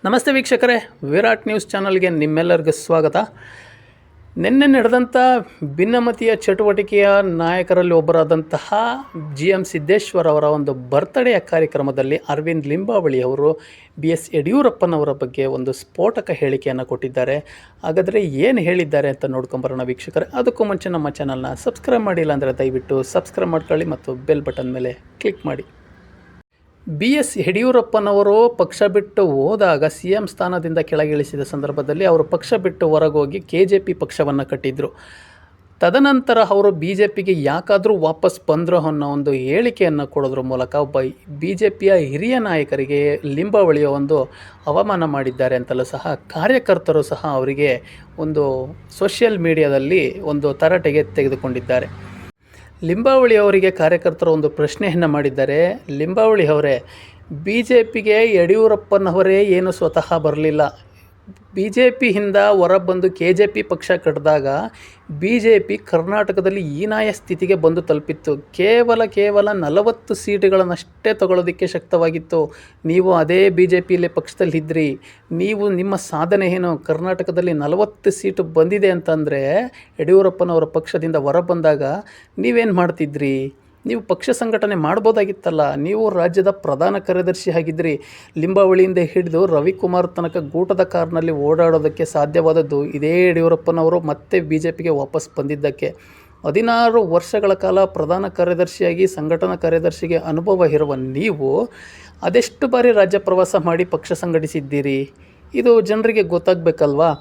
ನಮಸ್ತೆ ವೀಕ್ಷಕರೇ, ವಿರಾಟ್ ನ್ಯೂಸ್ ಚಾನಲ್ಗೆ ನಿಮ್ಮೆಲ್ಲರಿಗೂ ಸ್ವಾಗತ. ನಿನ್ನೆ ನಡೆದಂಥ ಭಿನ್ನಮತೀಯ ಚಟುವಟಿಕೆಯ ನಾಯಕರಲ್ಲಿ ಒಬ್ಬರಾದಂತಹ GM ಸಿದ್ದೇಶ್ವರ್ ಅವರ ಒಂದು ಬರ್ತ್ಡೇಯ ಕಾರ್ಯಕ್ರಮದಲ್ಲಿ ಅರವಿಂದ್ ಲಿಂಬಾವಳಿ ಅವರು BS ಯಡಿಯೂರಪ್ಪನವರ ಬಗ್ಗೆ ಒಂದು ಸ್ಫೋಟಕ ಹೇಳಿಕೆಯನ್ನು ಕೊಟ್ಟಿದ್ದಾರೆ. ಹಾಗಾದರೆ ಏನು ಹೇಳಿದ್ದಾರೆ ಅಂತ ನೋಡ್ಕೊಂಬರೋಣ ವೀಕ್ಷಕರೇ. ಅದಕ್ಕೂ ಮುಂಚೆ ನಮ್ಮ ಚಾನಲ್ನ ಸಬ್ಸ್ಕ್ರೈಬ್ ಮಾಡಿಲ್ಲ ಅಂದರೆ ದಯವಿಟ್ಟು ಸಬ್ಸ್ಕ್ರೈಬ್ ಮಾಡ್ಕೊಳ್ಳಿ ಮತ್ತು ಬೆಲ್ ಬಟನ್ ಮೇಲೆ ಕ್ಲಿಕ್ ಮಾಡಿ. BS ಯಡಿಯೂರಪ್ಪನವರು ಪಕ್ಷ ಬಿಟ್ಟು ಹೋದಾಗ CM ಸ್ಥಾನದಿಂದ ಕೆಳಗಿಳಿಸಿದ ಸಂದರ್ಭದಲ್ಲಿ ಅವರು ಪಕ್ಷ ಬಿಟ್ಟು ಹೊರಗೋಗಿ KJP ಪಕ್ಷವನ್ನು ಕಟ್ಟಿದ್ರು. ತದನಂತರ ಅವರು BJPಗೆ ಯಾಕಾದರೂ ವಾಪಸ್ ಬಂದರು ಅನ್ನೋ ಒಂದು ಹೇಳಿಕೆಯನ್ನು ಕೊಡೋದ್ರ ಮೂಲಕ ಒಬ್ಬ BJPಯ ಹಿರಿಯ ನಾಯಕರಿಗೆ ಲಿಂಬಾವಳಿಯ ಒಂದು ಅವಮಾನ ಮಾಡಿದ್ದಾರೆ ಅಂತಲೂ ಸಹ ಕಾರ್ಯಕರ್ತರು ಸಹ ಅವರಿಗೆ ಒಂದು ಸೋಷಿಯಲ್ ಮೀಡಿಯಾದಲ್ಲಿ ಒಂದು ತರಾಟೆಗೆ ತೆಗೆದುಕೊಂಡಿದ್ದಾರೆ. ಲಿಂಬಾವಳಿ ಅವರಿಗೆ ಕಾರ್ಯಕರ್ತರು ಒಂದು ಪ್ರಶ್ನೆಯನ್ನು ಮಾಡಿದ್ದಾರೆ. ಲಿಂಬಾವಳಿ ಅವರೇ, BJPಗೆ ಯಡಿಯೂರಪ್ಪನವರೇ ಏನು ಸ್ವತಃ ಬರಲಿಲ್ಲ. BJPಯಿಂದ ಹೊರಬಂದು KJP ಪಕ್ಷ ಕಟ್ಟಿದಾಗ BJP ಕರ್ನಾಟಕದಲ್ಲಿ ಹೀನಾಯ ಸ್ಥಿತಿಗೆ ಬಂದು ತಲುಪಿತ್ತು. ಕೇವಲ 40 ಸೀಟುಗಳನ್ನಷ್ಟೇ ತಗೊಳ್ಳೋದಕ್ಕೆ ಶಕ್ತವಾಗಿತ್ತು. ನೀವು ಅದೇ BJPಯಲ್ಲಿ ಪಕ್ಷದಲ್ಲಿದ್ದಿರಿ. ನೀವು ನಿಮ್ಮ ಸಾಧನೆ ಏನು? ಕರ್ನಾಟಕದಲ್ಲಿ 40 ಸೀಟು ಬಂದಿದೆ ಅಂತಂದರೆ ಯಡಿಯೂರಪ್ಪನವರ ಪಕ್ಷದಿಂದ ಹೊರಬಂದಾಗ ನೀವೇನು ಮಾಡ್ತಿದ್ರಿ? ನೀವು ಪಕ್ಷ ಸಂಘಟನೆ ಮಾಡ್ಬೋದಾಗಿತ್ತಲ್ಲ. ನೀವು ರಾಜ್ಯದ ಪ್ರಧಾನ ಕಾರ್ಯದರ್ಶಿ ಆಗಿದ್ದಿರಿ. ಲಿಂಬಾವಳಿಯಿಂದ ಹಿಡಿದು ರವಿಕುಮಾರ್ ತನಕ ಗೂಟದ ಕಾರ್ನಲ್ಲಿ ಓಡಾಡೋದಕ್ಕೆ ಸಾಧ್ಯವಾದದ್ದು ಇದೇ ಯಡಿಯೂರಪ್ಪನವರು ಮತ್ತೆ BJPಗೆ ವಾಪಸ್ ಬಂದಿದ್ದಕ್ಕೆ. 16 ವರ್ಷಗಳ ಕಾಲ ಪ್ರಧಾನ ಕಾರ್ಯದರ್ಶಿಯಾಗಿ ಸಂಘಟನಾ ಕಾರ್ಯದರ್ಶಿಗೆ ಅನುಭವ ಇರುವ ನೀವು ಅದೆಷ್ಟು ಬಾರಿ ರಾಜ್ಯ ಪ್ರವಾಸ ಮಾಡಿ ಪಕ್ಷ ಸಂಘಟಿಸಿದ್ದೀರಿ? ಇದು ಜನರಿಗೆ ಗೊತ್ತಾಗಬೇಕಲ್ವಾ?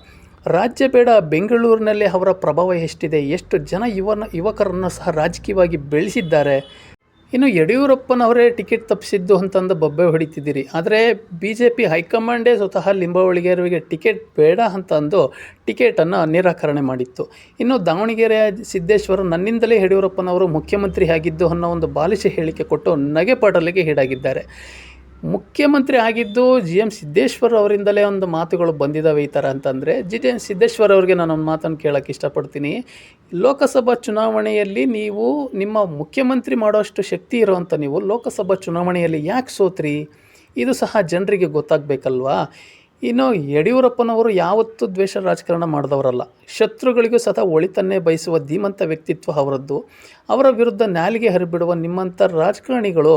ರಾಜ್ಯ ಬೇಡ, ಬೆಂಗಳೂರಿನಲ್ಲಿ ಅವರ ಪ್ರಭಾವ ಎಷ್ಟಿದೆ, ಎಷ್ಟು ಜನ ಯುವಕರನ್ನು ಸಹ ರಾಜಕೀಯವಾಗಿ ಬೆಳೆಸಿದ್ದಾರೆ. ಇನ್ನು ಯಡಿಯೂರಪ್ಪನವರೇ ಟಿಕೆಟ್ ತಪ್ಪಿಸಿದ್ದು ಅಂತಂದು ಬೊಬ್ಬೆ ಹೊಡಿತಿದ್ದೀರಿ. ಆದರೆ BJP ಹೈಕಮಾಂಡೇ ಸ್ವತಃ ಲಿಂಬಾವಳಿಗೆಯವರಿಗೆ ಟಿಕೆಟ್ ಬೇಡ ಅಂತಂದು ಟಿಕೆಟನ್ನು ನಿರಾಕರಣೆ ಮಾಡಿತ್ತು. ಇನ್ನು ದಾವಣಗೆರೆಯ ಸಿದ್ದೇಶ್ವರ ನನ್ನಿಂದಲೇ ಯಡಿಯೂರಪ್ಪನವರು ಮುಖ್ಯಮಂತ್ರಿ ಆಗಿದ್ದು ಅನ್ನೋ ಒಂದು ಬಾಲಿಶ ಹೇಳಿಕೆ ಕೊಟ್ಟು ನಗೆಪಾಟಲಿಗೆ ಈಡಾಗಿದ್ದಾರೆ. ಮುಖ್ಯಮಂತ್ರಿ ಆಗಿದ್ದು GM ಸಿದ್ದೇಶ್ವರ್ ಅವರಿಂದಲೇ ಒಂದು ಮಾತುಗಳು ಬಂದಿದ್ದಾವೆ ಈ ಥರ ಅಂತಂದರೆ, GM ಸಿದ್ದೇಶ್ವರ್ ಅವರಿಗೆ ನಾನು ಒಂದು ಮಾತನ್ನು ಕೇಳೋಕ್ಕೆ ಇಷ್ಟಪಡ್ತೀನಿ. ಲೋಕಸಭಾ ಚುನಾವಣೆಯಲ್ಲಿ ನೀವು ನಿಮ್ಮ ಮುಖ್ಯಮಂತ್ರಿ ಮಾಡೋಷ್ಟು ಶಕ್ತಿ ಇರೋವಂಥ ನೀವು ಲೋಕಸಭಾ ಚುನಾವಣೆಯಲ್ಲಿ ಯಾಕೆ ಸೋತ್ರಿ? ಇದು ಸಹ ಜನರಿಗೆ ಗೊತ್ತಾಗಬೇಕಲ್ವಾ? ಇನ್ನು ಯಡಿಯೂರಪ್ಪನವರು ಯಾವತ್ತೂ ದ್ವೇಷ ರಾಜಕಾರಣ ಮಾಡಿದವರಲ್ಲ. ಶತ್ರುಗಳಿಗೂ ಸಹ ಒಳಿತನ್ನೇ ಬಯಸುವ ಧೀಮಂತ ವ್ಯಕ್ತಿತ್ವ ಅವರದ್ದು. ಅವರ ವಿರುದ್ಧ ನಾಲಿಗೆ ಹರಿಬಿಡುವ ನಿಮ್ಮಂಥ ರಾಜಕಾರಣಿಗಳು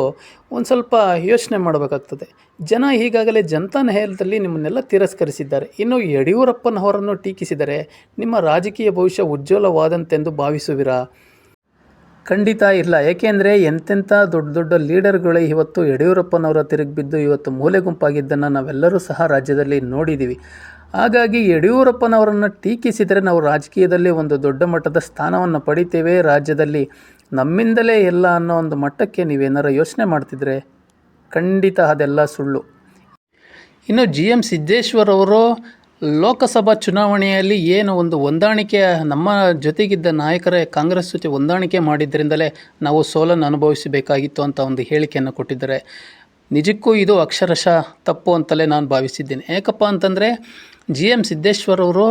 ಒಂದು ಸ್ವಲ್ಪ ಯೋಚನೆ ಮಾಡಬೇಕಾಗ್ತದೆ. ಜನ ಈಗಾಗಲೇ ಜನತಾ ನ್ಯಾಯಾಲಯದಲ್ಲಿ ನಿಮ್ಮನ್ನೆಲ್ಲ ತಿರಸ್ಕರಿಸಿದ್ದಾರೆ. ಇನ್ನು ಯಡಿಯೂರಪ್ಪನವರನ್ನು ಟೀಕಿಸಿದರೆ ನಿಮ್ಮ ರಾಜಕೀಯ ಭವಿಷ್ಯ ಉಜ್ವಲವಾದಂತೆಂದು ಭಾವಿಸುವಿರಾ? ಖಂಡಿತ ಇಲ್ಲ. ಏಕೆಂದರೆ ಎಂತೆಂಥ ದೊಡ್ಡ ಲೀಡರ್ಗಳೇ ಇವತ್ತು ಯಡಿಯೂರಪ್ಪನವರ ತಿರುಗಿಬಿದ್ದು ಇವತ್ತು ಮೂಲೆ ಗುಂಪಾಗಿದ್ದನ್ನು ನಾವೆಲ್ಲರೂ ಸಹ ರಾಜ್ಯದಲ್ಲಿ ನೋಡಿದ್ದೀವಿ. ಹಾಗಾಗಿ ಯಡಿಯೂರಪ್ಪನವರನ್ನು ಟೀಕಿಸಿದರೆ ನಾವು ರಾಜಕೀಯದಲ್ಲಿ ಒಂದು ದೊಡ್ಡ ಮಟ್ಟದ ಸ್ಥಾನವನ್ನು ಪಡಿತೇವೆ, ರಾಜ್ಯದಲ್ಲಿ ನಮ್ಮಿಂದಲೇ ಎಲ್ಲ ಅನ್ನೋ ಒಂದು ಮಟ್ಟಕ್ಕೆ ನೀವೇನಾರು ಯೋಚನೆ ಮಾಡ್ತಿದ್ರೆ ಖಂಡಿತ ಅದೆಲ್ಲ ಸುಳ್ಳು. ಇನ್ನು GM ಸಿದ್ದೇಶ್ವರ್ ಅವರು ಲೋಕಸಭಾ ಚುನಾವಣೆಯಲ್ಲಿ ಏನು ಒಂದು ಹೊಂದಾಣಿಕೆ ನಮ್ಮ ಜೊತೆಗಿದ್ದ ನಾಯಕರೇ ಕಾಂಗ್ರೆಸ್ ಜೊತೆ ಹೊಂದಾಣಿಕೆ ಮಾಡಿದ್ದರಿಂದಲೇ ನಾವು ಸೋಲನ್ನು ಅನುಭವಿಸಬೇಕಾಗಿತ್ತು ಅಂತ ಒಂದು ಹೇಳಿಕೆಯನ್ನು ಕೊಟ್ಟಿದ್ದಾರೆ. ನಿಜಕ್ಕೂ ಇದು ಅಕ್ಷರಶಃ ತಪ್ಪು ಅಂತಲೇ ನಾನು ಭಾವಿಸಿದ್ದೇನೆ. ಯಾಕಪ್ಪ ಅಂತಂದರೆ GM ಸಿದ್ದೇಶ್ವರ್ ಅವರು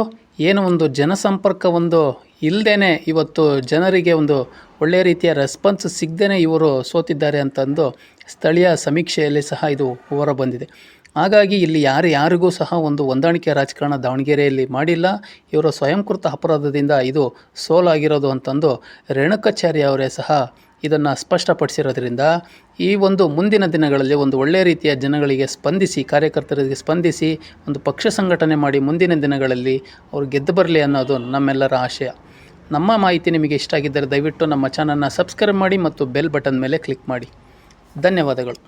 ಏನು ಒಂದು ಜನಸಂಪರ್ಕ ಒಂದು ಇಲ್ಲದೇ ಇವತ್ತು ಜನರಿಗೆ ಒಂದು ಒಳ್ಳೆಯ ರೀತಿಯ ರೆಸ್ಪಾನ್ಸ್ ಸಿಗದೇ ಇವರು ಸೋತಿದ್ದಾರೆ ಅಂತಂದು ಸ್ಥಳೀಯ ಸಮೀಕ್ಷೆಯಲ್ಲಿ ಸಹ ಇದು ಹೊರಬಂದಿದೆ. ಹಾಗಾಗಿ ಇಲ್ಲಿ ಯಾರಿಗೂ ಸಹ ಒಂದು ಹೊಂದಾಣಿಕೆ ರಾಜಕಾರಣ ದಾವಣಗೆರೆಯಲ್ಲಿ ಮಾಡಿಲ್ಲ. ಇವರ ಸ್ವಯಂಕೃತ ಅಪರಾಧದಿಂದ ಇದು ಸೋಲಾಗಿರೋದು ಅಂತಂದು ರೇಣುಕಾಚಾರ್ಯ ಅವರೇ ಸಹ ಇದನ್ನು ಸ್ಪಷ್ಟಪಡಿಸಿರೋದ್ರಿಂದ ಈ ಒಂದು ಮುಂದಿನ ದಿನಗಳಲ್ಲಿ ಒಂದು ಒಳ್ಳೆಯ ರೀತಿಯ ಜನಗಳಿಗೆ ಸ್ಪಂದಿಸಿ, ಕಾರ್ಯಕರ್ತರಿಗೆ ಸ್ಪಂದಿಸಿ ಒಂದು ಪಕ್ಷ ಸಂಘಟನೆ ಮಾಡಿ ಮುಂದಿನ ದಿನಗಳಲ್ಲಿ ಅವರು ಗೆದ್ದು ಬರಲಿ ಅನ್ನೋದು ನಮ್ಮೆಲ್ಲರ ಆಶಯ. ನಮ್ಮ ಮಾಹಿತಿ ನಿಮಗೆ ಇಷ್ಟ ಆಗಿದ್ದರೆ ದಯವಿಟ್ಟು ನಮ್ಮ ಚಾನಲ್ನ ಸಬ್ಸ್ಕ್ರೈಬ್ ಮಾಡಿ ಮತ್ತು ಬೆಲ್ ಬಟನ್ ಮೇಲೆ ಕ್ಲಿಕ್ ಮಾಡಿ. ಧನ್ಯವಾದಗಳು.